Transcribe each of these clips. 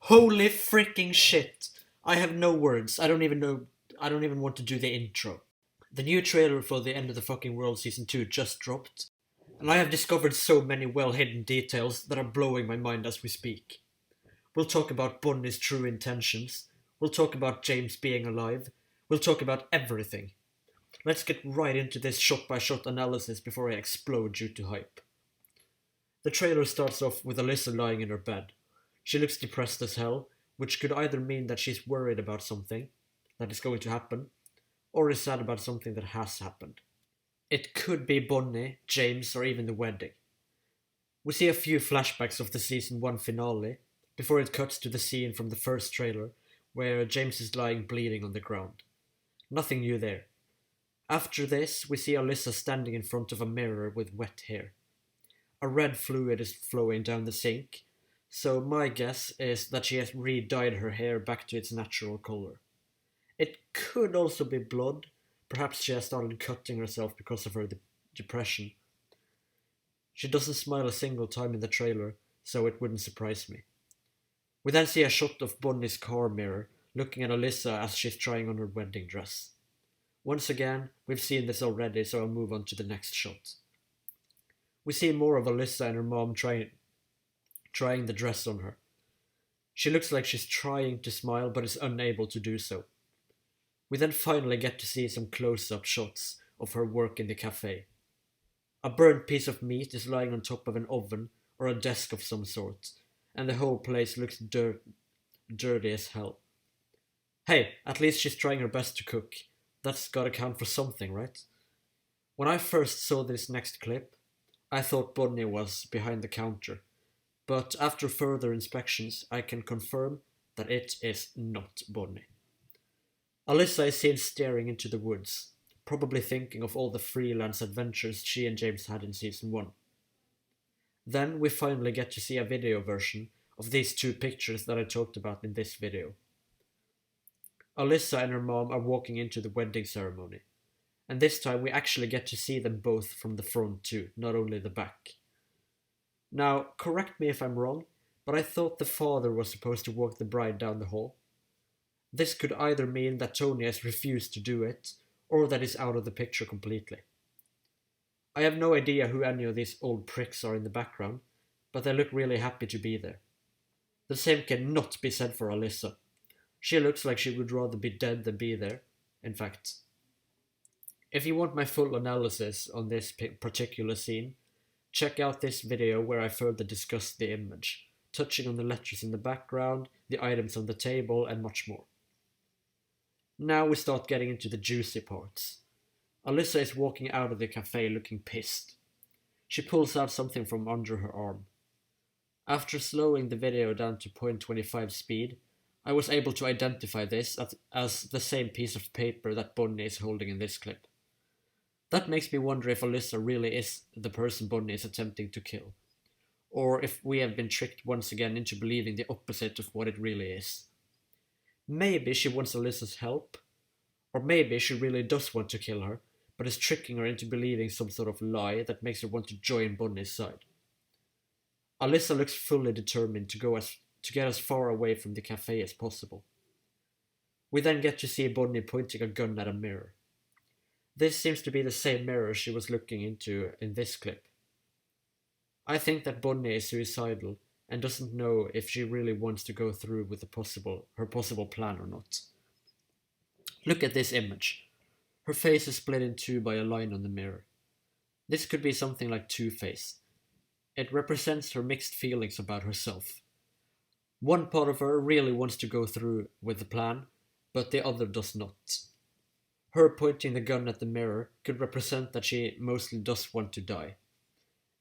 Holy freaking shit! I have no words. I don't even know. I don't even want to do the intro. The new trailer for The End of the Fucking World Season 2 just dropped, and I have discovered so many well hidden details that are blowing my mind as we speak. We'll talk about Bonnie's true intentions. We'll talk about James being alive. We'll talk about everything. Let's get right into this shot by shot analysis before I explode due to hype. The trailer starts off with Alyssa lying in her bed. She looks depressed as hell, which could either mean that she's worried about something that is going to happen, or is sad about something that has happened. It could be Bonnie, James, or even the wedding. We see a few flashbacks of the season 1 finale before it cuts to the scene from the first trailer where James is lying bleeding on the ground. Nothing new there. After this, we see Alyssa standing in front of a mirror with wet hair. A red fluid is flowing down the sink, so my guess is that she has re-dyed her hair back to its natural color. It could also be blood. Perhaps she has started cutting herself because of her depression. She doesn't smile a single time in the trailer, so it wouldn't surprise me. We then see a shot of Bonnie's car mirror looking at Alyssa as she's trying on her wedding dress. Once again, we've seen this already, so I'll move on to the next shot. We see more of Alyssa and her mom trying the dress on her. She looks like she's trying to smile but is unable to do so. We then finally get to see some close-up shots of her work in the cafe. A burnt piece of meat is lying on top of an oven or a desk of some sort, and the whole place looks dirty as hell. Hey, at least she's trying her best to cook. That's gotta count for something, right? When I first saw this next clip, I thought Bonnie was behind the counter, but after further inspections, I can confirm that it is not Bonnie. Alyssa is seen staring into the woods, probably thinking of all the freelance adventures she and James had in season 1. Then we finally get to see a video version of these two pictures that I talked about in this video. Alyssa and her mom are walking into the wedding ceremony, and this time we actually get to see them both from the front too, not only the back. Now, correct me if I'm wrong, but I thought the father was supposed to walk the bride down the hall. This could either mean that Tony has refused to do it, or that he's out of the picture completely. I have no idea who any of these old pricks are in the background, but they look really happy to be there. The same cannot be said for Alyssa. She looks like she would rather be dead than be there, in fact. If you want my full analysis on this particular scene, check out this video where I further discuss the image, touching on the letters in the background, the items on the table, and much more. Now we start getting into the juicy parts. Alyssa is walking out of the cafe looking pissed. She pulls out something from under her arm. After slowing the video down to 0.25 speed, I was able to identify this as the same piece of paper that Bonnie is holding in this clip. That makes me wonder if Alyssa really is the person Bonnie is attempting to kill, or if we have been tricked once again into believing the opposite of what it really is. Maybe she wants Alyssa's help, or maybe she really does want to kill her, but is tricking her into believing some sort of lie that makes her want to join Bonnie's side. Alyssa looks fully determined to get as far away from the cafe as possible. We then get to see Bonnie pointing a gun at a mirror. This seems to be the same mirror she was looking into in this clip. I think that Bonnie is suicidal and doesn't know if she really wants to go through with her possible plan or not. Look at this image. Her face is split in two by a line on the mirror. This could be something like Two-Face. It represents her mixed feelings about herself. One part of her really wants to go through with the plan, but the other does not. Her pointing the gun at the mirror could represent that she mostly does want to die.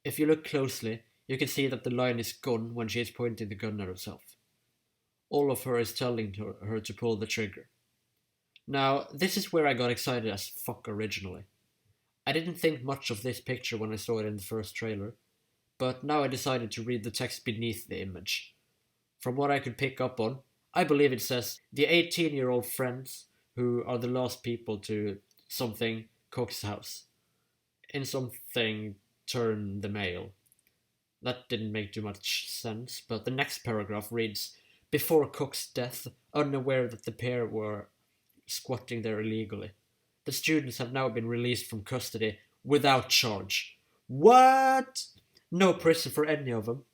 If you look closely, you can see that the line is gone when she is pointing the gun at herself. All of her is telling her to pull the trigger. Now, this is where I got excited as fuck originally. I didn't think much of this picture when I saw it in the first trailer, but now I decided to read the text beneath the image. From what I could pick up on, I believe it says, "The 18-year-old friends who are the last people to something Cook's house. In something turn the mail." That didn't make too much sense, but the next paragraph reads, before Cook's death, unaware that the pair were squatting there illegally. The students have now been released from custody without charge. What? No prison for any of them.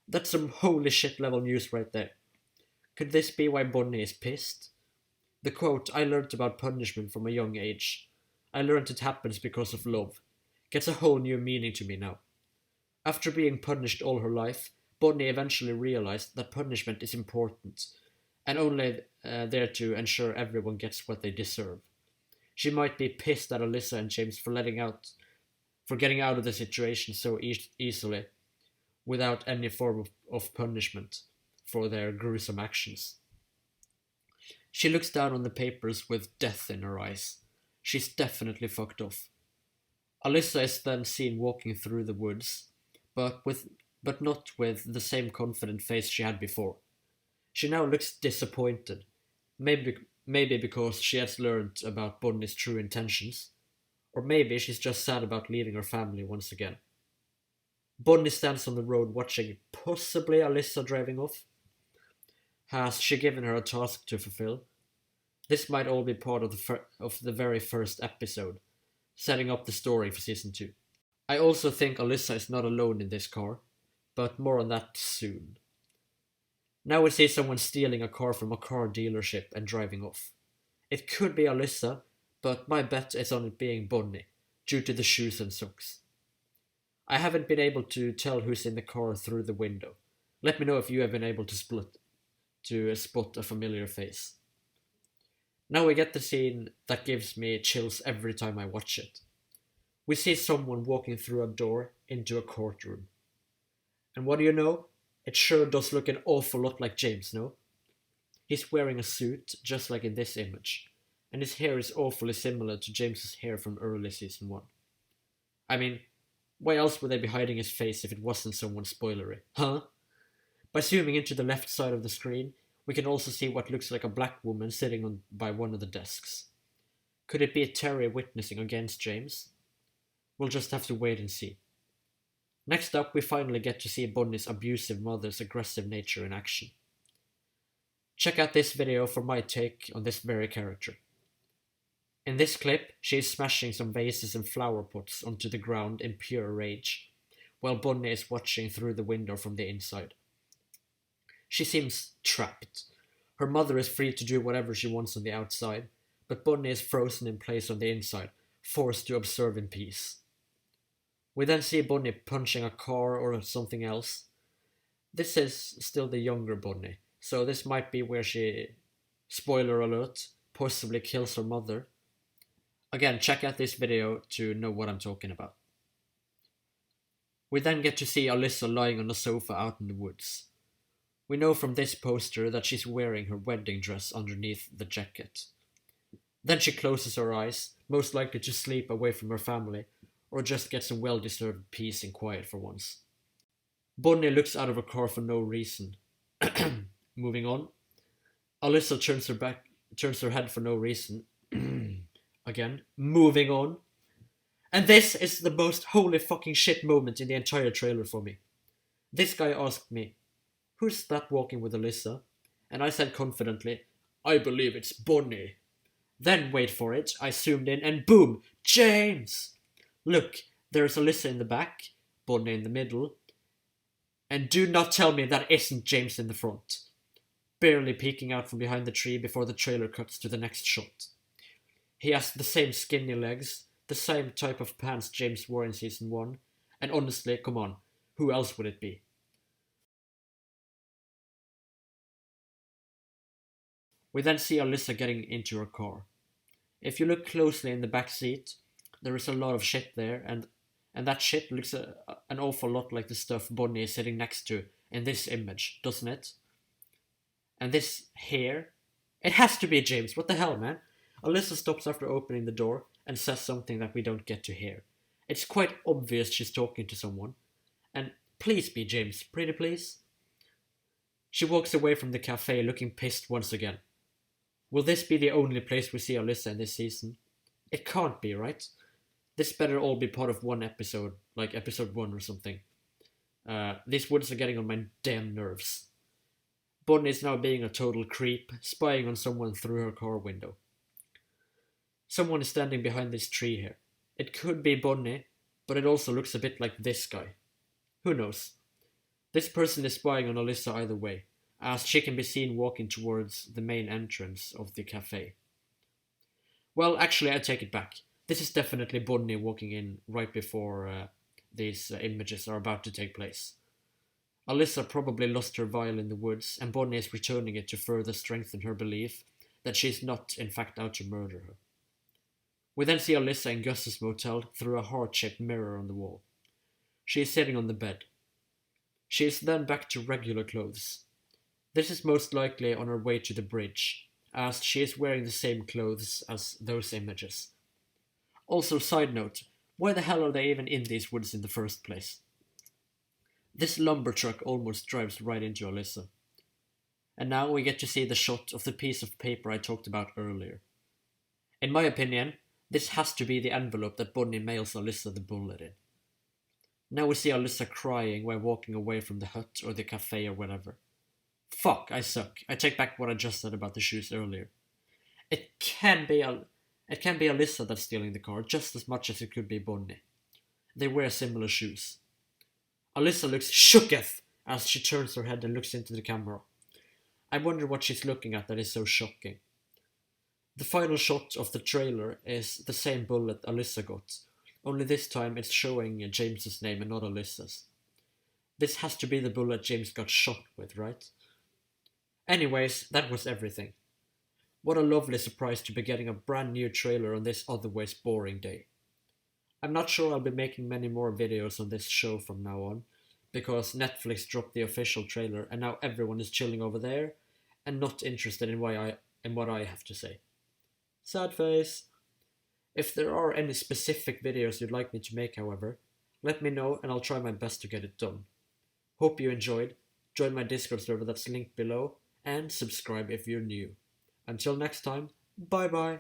That's some holy shit level news right there. Could this be why Bonnie is pissed? The quote, "I learned about punishment from a young age. I learned it happens because of love," gets a whole new meaning to me now. After being punished all her life, Bonnie eventually realized that punishment is important and only there to ensure everyone gets what they deserve. She might be pissed at Alyssa and James for getting out of the situation so easily without any form of punishment for their gruesome actions. She looks down on the papers with death in her eyes. She's definitely fucked off. Alyssa is then seen walking through the woods, but not with the same confident face she had before. She now looks disappointed, maybe because she has learned about Bonnie's true intentions, or maybe she's just sad about leaving her family once again. Bonnie stands on the road watching possibly Alyssa driving off. Has she given her a task to fulfill? This might all be part of the very first episode, setting up the story for season 2. I also think Alyssa is not alone in this car, but more on that soon. Now we see someone stealing a car from a car dealership and driving off. It could be Alyssa, but my bet is on it being Bonnie, due to the shoes and socks. I haven't been able to tell who's in the car through the window. Let me know if you have been able to spot a familiar face. Now we get the scene that gives me chills every time I watch it. We see someone walking through a door into a courtroom. And what do you know? It sure does look an awful lot like James, no? He's wearing a suit, just like in this image, and his hair is awfully similar to James's hair from early season 1. I mean, why else would they be hiding his face if it wasn't someone spoilery, huh? By zooming into the left side of the screen, we can also see what looks like a black woman sitting by one of the desks. Could it be Terry witnessing against James? We'll just have to wait and see. Next up, we finally get to see Bonnie's abusive mother's aggressive nature in action. Check out this video for my take on this very character. In this clip, she is smashing some vases and flower pots onto the ground in pure rage, while Bonnie is watching through the window from the inside. She seems trapped. Her mother is free to do whatever she wants on the outside, but Bonnie is frozen in place on the inside, forced to observe in peace. We then see Bonnie punching a car or something else. This is still the younger Bonnie, so this might be where she, spoiler alert, possibly kills her mother. Again, check out this video to know what I'm talking about. We then get to see Alyssa lying on a sofa out in the woods. We know from this poster that she's wearing her wedding dress underneath the jacket. Then she closes her eyes, most likely to sleep away from her family, or just get some well-deserved peace and quiet for once. Bonnie looks out of her car for no reason. Moving on. Alyssa turns her head for no reason. Again, moving on. And this is the most holy fucking shit moment in the entire trailer for me. This guy asked me, "Who's that walking with Alyssa?" And I said confidently, "I believe it's Bonnie." Then, wait for it, I zoomed in and boom, James! Look, there's Alyssa in the back, Bonnie in the middle, and do not tell me that isn't James in the front, barely peeking out from behind the tree before the trailer cuts to the next shot. He has the same skinny legs, the same type of pants James wore in season 1, and honestly, come on, who else would it be? We then see Alyssa getting into her car. If you look closely in the back seat, there is a lot of shit there, and that shit looks an awful lot like the stuff Bonnie is sitting next to in this image, doesn't it? And this hair, it has to be James, what the hell, man? Alyssa stops after opening the door and says something that we don't get to hear. It's quite obvious she's talking to someone, and please be James, pretty please. She walks away from the cafe looking pissed once again. Will this be the only place we see Alyssa in this season? It can't be, right? This better all be part of one episode, like episode 1 or something. These woods are getting on my damn nerves. Bonnie is now being a total creep, spying on someone through her car window. Someone is standing behind this tree here. It could be Bonnie, but it also looks a bit like this guy. Who knows? This person is spying on Alyssa either way, as she can be seen walking towards the main entrance of the cafe. Well, actually, I take it back. This is definitely Bonnie walking in right before these images are about to take place. Alyssa probably lost her vial in the woods, and Bonnie is returning it to further strengthen her belief that she is not, in fact, out to murder her. We then see Alyssa in Gus's motel through a heart-shaped mirror on the wall. She is sitting on the bed. She is then back to regular clothes. This is most likely on her way to the bridge, as she is wearing the same clothes as those images. Also, side note, why the hell are they even in these woods in the first place? This lumber truck almost drives right into Alyssa. And now we get to see the shot of the piece of paper I talked about earlier. In my opinion, this has to be the envelope that Bonnie mails Alyssa the bullet in. Now we see Alyssa crying while walking away from the hut or the cafe or whatever. Fuck, I suck. I take back what I just said about the shoes earlier. It can be Alyssa that's stealing the car just as much as it could be Bonnie. They wear similar shoes. Alyssa looks shooketh as she turns her head and looks into the camera. I wonder what she's looking at that is so shocking. The final shot of the trailer is the same bullet Alyssa got, only this time it's showing James's name and not Alyssa's. This has to be the bullet James got shot with, right? Anyways, that was everything. What a lovely surprise to be getting a brand new trailer on this otherwise boring day. I'm not sure I'll be making many more videos on this show from now on, because Netflix dropped the official trailer and now everyone is chilling over there and not interested in what I have to say. Sad face. If there are any specific videos you'd like me to make, however, let me know and I'll try my best to get it done. Hope you enjoyed, join my Discord server that's linked below, and subscribe if you're new. Until next time, bye bye.